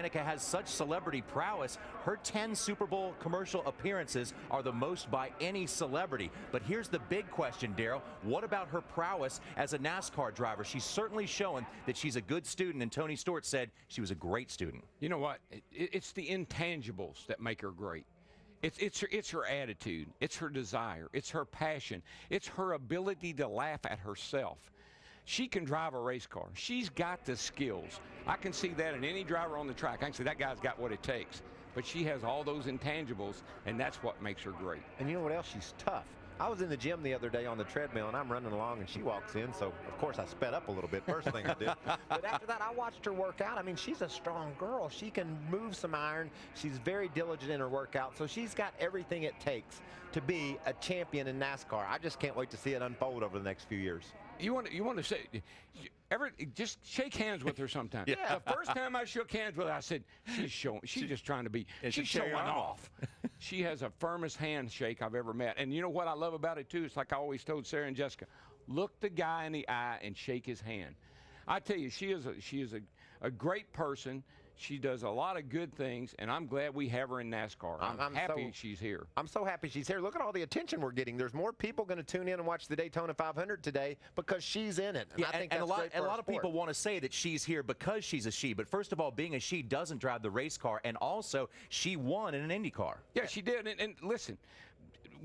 Danica has such celebrity prowess. Her 10 Super Bowl commercial appearances are the most by any celebrity. But here's the big question, Daryl. What about her prowess as a NASCAR driver? She's certainly showing that she's a good student, and Tony Stewart said she was a great student. You know what? It's the intangibles that make her great. It's her attitude. It's her desire. It's her passion. It's her ability to laugh at herself. She can drive a race car. She's got the skills. I can see that in any driver on the track. I can say that guy's got what it takes. But she has all those intangibles, and that's what makes her great. And you know what else? She's tough. I was in the gym the other day on the treadmill, and I'm running along, and she walks in, so of course I sped up a little bit, first thing I did. But after that, I watched her work out. I mean, she's a strong girl. She can move some iron. She's very diligent in her workout, so she's got everything it takes to be a champion in NASCAR. I just can't wait to see it unfold over the next few years. You want to say, just shake hands with her sometime. Yeah. The first time I shook hands with her, I said, she's just trying to be, she's showing off. She has a firmest handshake I've ever met. And you know what I love about it, too? It's like I always told Sarah and Jessica, look the guy in the eye and shake his hand. I tell you, she is a great person. She does a lot of good things, and I'm glad we have her in NASCAR. I'm happy she's here. I'm so happy she's here. Look at all the attention we're getting. There's more people going to tune in and watch the Daytona 500 today because she's in it. And I think a lot of people want to say that she's here because she's a she. But first of all, being a she doesn't drive the race car, and also she won in an Indy car. Yeah, she did. And listen,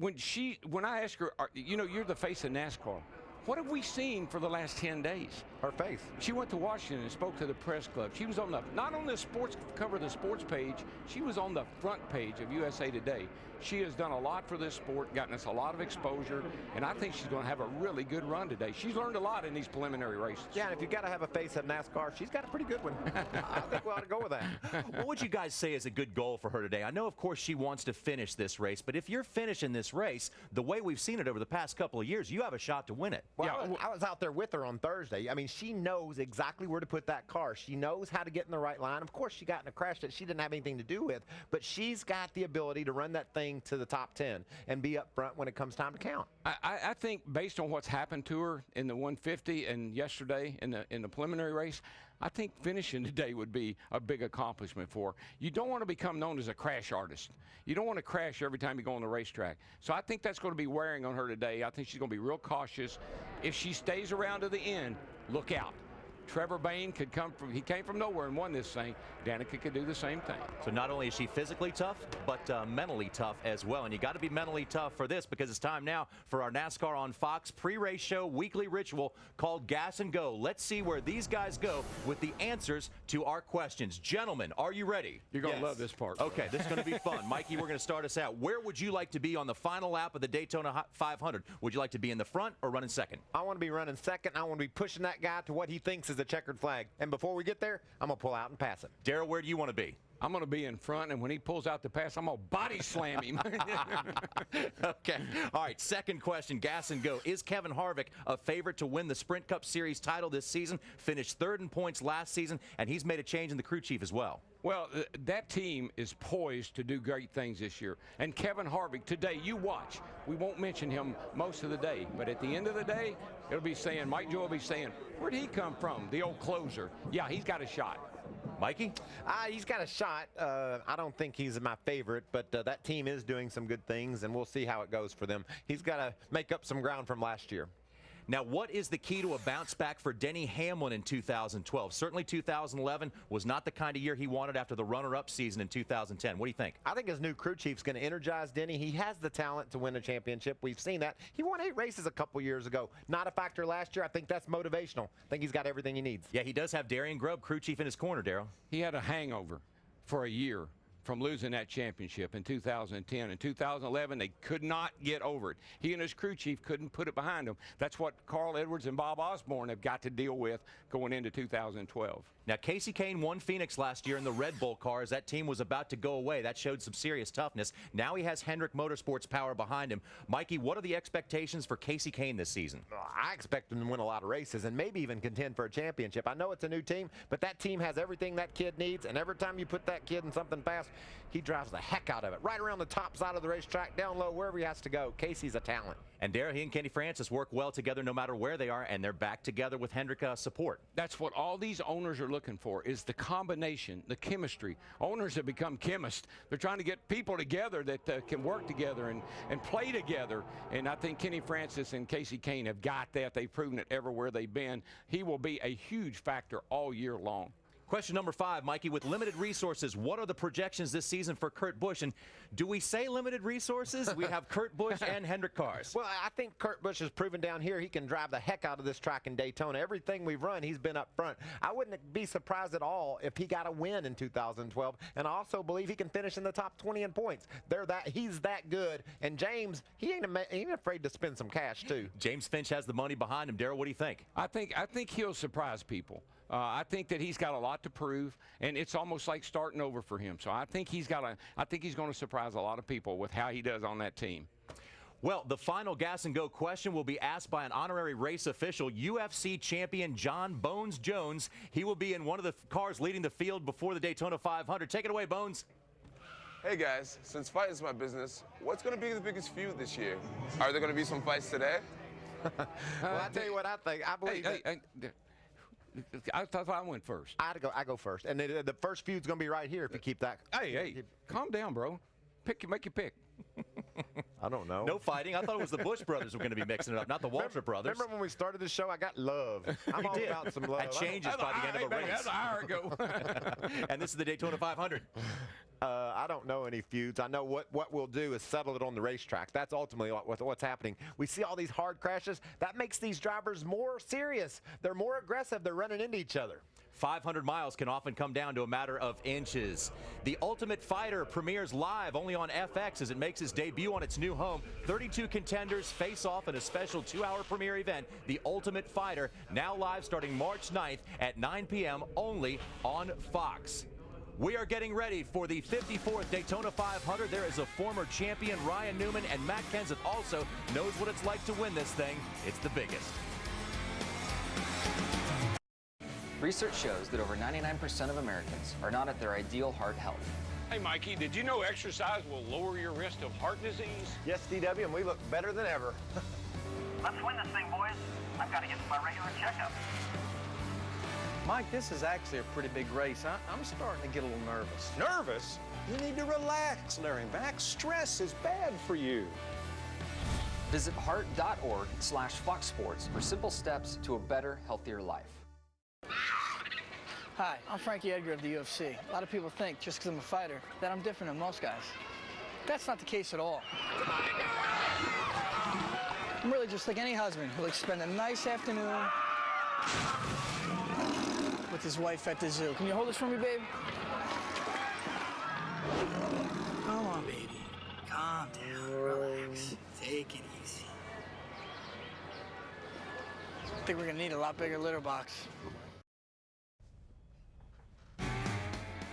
when I asked her, you're the face of NASCAR. What have we seen for the last 10 days? Her face. She went to Washington and spoke to the press club. She was not on the sports cover of the sports page, she was on the front page of USA Today. She has done a lot for this sport, gotten us a lot of exposure, and I think she's going to have a really good run today. She's learned a lot in these preliminary races. Yeah, and if you've got to have a face of NASCAR, she's got a pretty good one. I think we ought to go with that. What would you guys say is a good goal for her today? I know, of course, she wants to finish this race, but if you're finishing this race, the way we've seen it over the past couple of years, you have a shot to win it. Well, yeah, I was out there with her on Thursday. I mean, she knows exactly where to put that car. She knows how to get in the right line. Of course, she got in a crash that she didn't have anything to do with, but she's got the ability to run that thing to the top 10 and be up front when it comes time to count. I think based on what's happened to her in the 150 and yesterday in the preliminary race, I think finishing today would be a big accomplishment for her. You don't want to become known as a crash artist. You don't want to crash every time you go on the racetrack. So I think that's going to be wearing on her today. I think she's going to be real cautious. If she stays around to the end, look out. Trevor Bayne he came from nowhere and won this thing. Danica could do the same thing. So not only is she physically tough, but mentally tough as well. And you got to be mentally tough for this because it's time now for our NASCAR on Fox pre-race show weekly ritual called Gas and Go. Let's see where these guys go with the answers to our questions. Gentlemen, are you ready? You're going to love this part. Okay, this is going to be fun. Mikey, we're going to start us out. Where would you like to be on the final lap of the Daytona 500? Would you like to be in the front or running second? I want to be running second. I want to be pushing that guy to what he thinks is the checkered flag. And before we get there, I'm going to pull out and pass him. Daryl, where do you want to be? I'm going to be in front, and when he pulls out the pass, I'm going to body slam him. Okay. All right, second question, Gas and Go. Is Kevin Harvick a favorite to win the Sprint Cup Series title this season? Finished third in points last season, and he's made a change in the crew chief as well. Well, that team is poised to do great things this year. And Kevin Harvick, today, you watch. We won't mention him most of the day, but at the end of the day, it'll be saying, Mike Joe will be saying, where'd he come from? The old closer. Yeah, he's got a shot. Mikey? He's got a shot. I don't think he's my favorite, but that team is doing some good things, and we'll see how it goes for them. He's got to make up some ground from last year. Now, what is the key to a bounce back for Denny Hamlin in 2012? Certainly 2011 was not the kind of year he wanted after the runner-up season in 2010. What do you think? I think his new crew chief's going to energize Denny. He has the talent to win a championship. We've seen that. He won 8 races a couple years ago. Not a factor last year. I think that's motivational. I think he's got everything he needs. Yeah, he does have Darian Grubb, crew chief, in his corner, Daryl. He had a hangover for a year from losing that championship in 2010. In 2011, they could not get over it. He and his crew chief couldn't put it behind him. That's what Carl Edwards and Bob Osborne have got to deal with going into 2012. Now, Casey Kane won Phoenix last year in the Red Bull cars. That team was about to go away. That showed some serious toughness. Now he has Hendrick Motorsports power behind him. Mikey, what are the expectations for Casey Kane this season? I expect him to win a lot of races and maybe even contend for a championship. I know it's a new team, but that team has everything that kid needs, and every time you put that kid in something fast, He drives the heck out of it. Right around the top side of the racetrack, down low, wherever he has to go. Casey's a talent. And Darrell, he and Kenny Francis work well together no matter where they are, and they're back together with Hendrick support. That's what all these owners are looking for, is the combination, the chemistry. Owners have become chemists. They're trying to get people together that can work together and play together. And I think Kenny Francis and Casey Kane have got that. They've proven it everywhere they've been. He will be a huge factor all year long. Question number 5, Mikey, with limited resources, what are the projections this season for Kurt Busch? And do we say limited resources? We have Kurt Busch and Hendrick cars. Well, I think Kurt Busch has proven down here he can drive the heck out of this track in Daytona. Everything we've run, he's been up front. I wouldn't be surprised at all if he got a win in 2012. And I also believe he can finish in the top 20 in points. He's that good. And James, he ain't afraid to spend some cash, too. James Finch has the money behind him. Darrell, what do you think? I think he'll surprise people. I think that he's got a lot to prove, and it's almost like starting over for him. So I think he's going to surprise a lot of people with how he does on that team. Well, the final gas and go question will be asked by an honorary race official, UFC champion John Bones Jones. He will be in one of the cars leading the field before the Daytona 500. Take it away, Bones. Hey guys, since fighting is my business, what's going to be the biggest feud this year? Are there going to be some fights today? Well, I tell you what I think. I believe I thought I went first. I go first. And the first feud's going to be right here if you keep that. Hey, calm down, bro. Make your pick. I don't know. No fighting. I thought it was the Busch brothers were going to be mixing it up, not the Walter brothers. Remember when we started the show, I got love. I'm all about some love. That changes by the end of a race. That's an hour ago. And this is the Daytona 500. I don't know any feuds. I know what we'll do is settle it on the racetrack. That's ultimately what's happening. We see all these hard crashes. That makes these drivers more serious. They're more aggressive. They're running into each other. 500 miles can often come down to a matter of inches. The Ultimate Fighter premieres live only on FX as it makes its debut on its new home. 32 contenders face off in a special 2-hour premiere event, The Ultimate Fighter, now live starting March 9th at 9 p.m. only on Fox. We are getting ready for the 54th Daytona 500. There is a former champion, Ryan Newman, and Matt Kenseth also knows what it's like to win this thing. It's the biggest. Research shows that over 99% of Americans are not at their ideal heart health. Hey, Mikey, did you know exercise will lower your risk of heart disease? Yes, DW, and we look better than ever. Let's win this thing, boys. I've got to get to my regular checkup. Mike, this is actually a pretty big race. I'm starting to get a little nervous. Nervous? You need to relax, Larry Mack. Stress is bad for you. Visit heart.org/Fox Sports for simple steps to a better, healthier life. Hi, I'm Frankie Edgar of the UFC. A lot of people think, just because I'm a fighter, that I'm different than most guys. That's not the case at all. I'm really just like any husband who likes to spend a nice afternoon with his wife at the zoo. Can you hold this for me, babe? Come on, baby. Calm down, relax. Take it easy. I think we're gonna need a lot bigger litter box.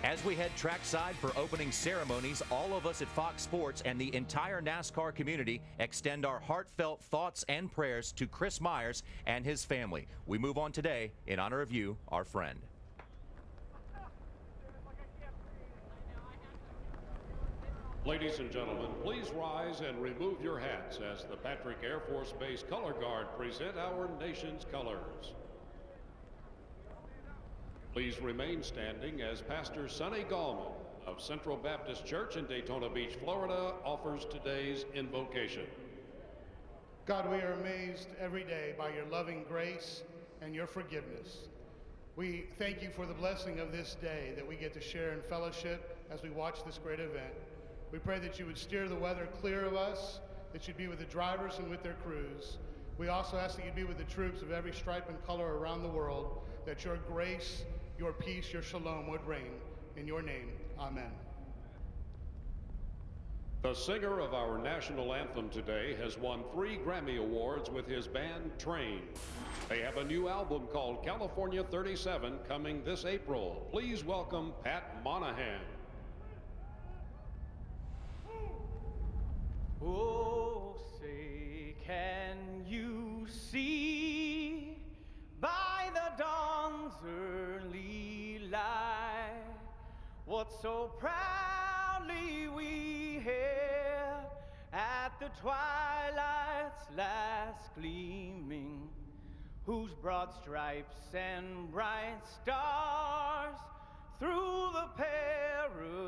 As we head trackside for opening ceremonies, all of us at Fox Sports and the entire NASCAR community extend our heartfelt thoughts and prayers to Chris Myers and his family. We move on today in honor of you, our friend. Ladies and gentlemen, please rise and remove your hats as the Patrick Air Force Base Color Guard present our nation's colors. Please remain standing as Pastor Sonny Gallman of Central Baptist Church in Daytona Beach, Florida, offers today's invocation. God, we are amazed every day by your loving grace and your forgiveness. We thank you for the blessing of this day that we get to share in fellowship as we watch this great event. We pray that you would steer the weather clear of us, that you'd be with the drivers and with their crews. We also ask that you'd be with the troops of every stripe and color around the world, that your grace, your peace, your shalom would reign. In your name, amen. The singer of our national anthem today has won 3 Grammy Awards with his band Train. They have a new album called California 37 coming this April. Please welcome Pat Monahan. Oh, say, can you see by the dawn's early light what so proud proudly we hailed at the twilight's last gleaming, whose broad stripes and bright stars through the pale